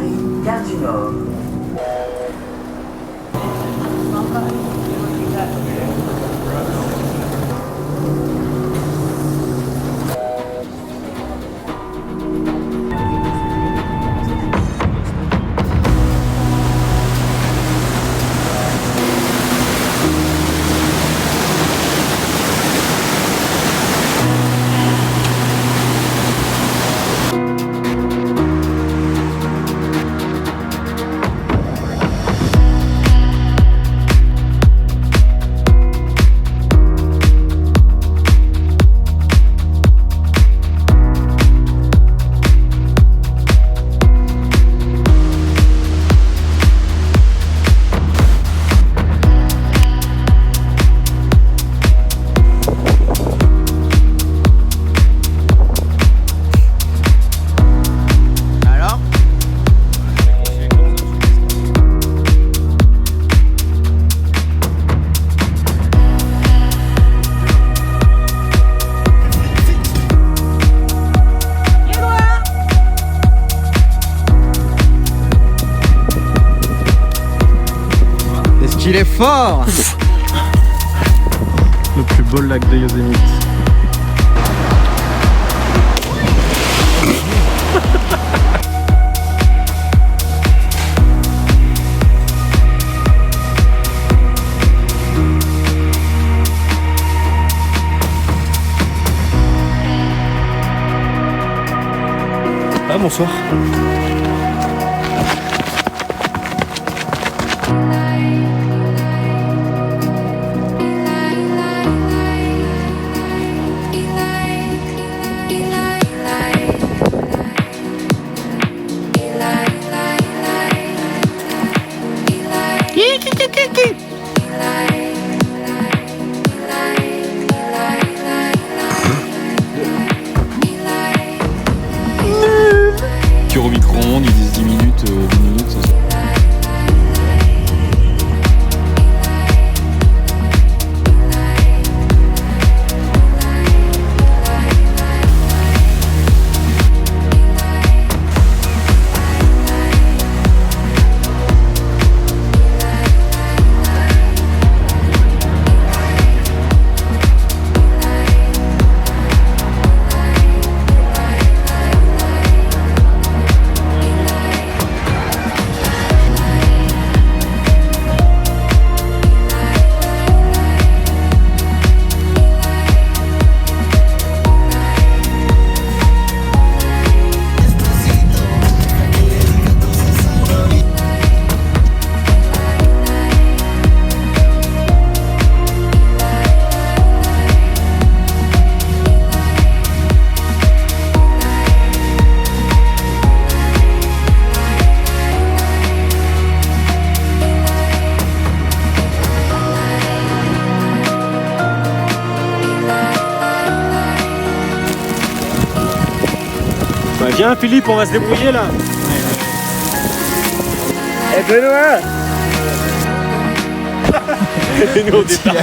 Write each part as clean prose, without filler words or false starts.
Paris, gare du Nord. Il est fort. Le plus beau lac de Yosemite. Ah bonsoir. Au micro-ondes, ils disent 10 minutes, 10 minutes, c'est ça. Bah viens Philippe, on va se débrouiller là. Eh Benoît. Et nous au départ.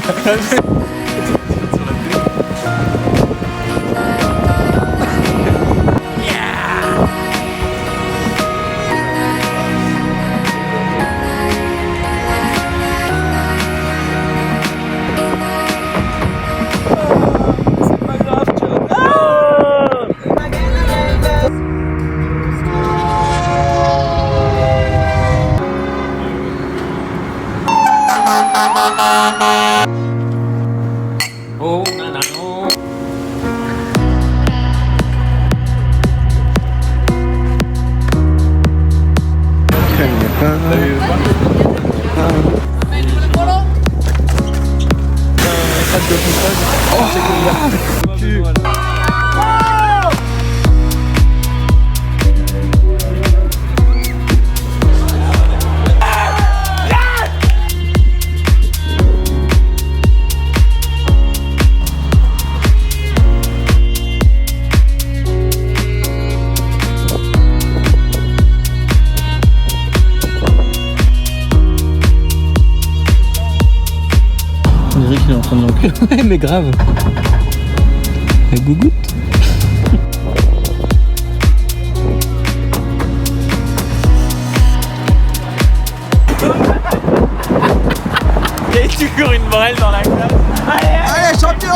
Oh, nanana. Eric il est en train de l'enculer. Ouais mais grave. La gougoute. Tu cours une brêle dans la classe. Allez, champion!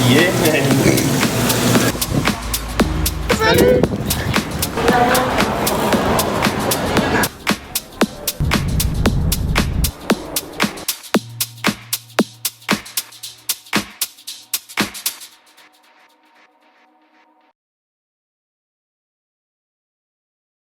Yeah, man. Salut!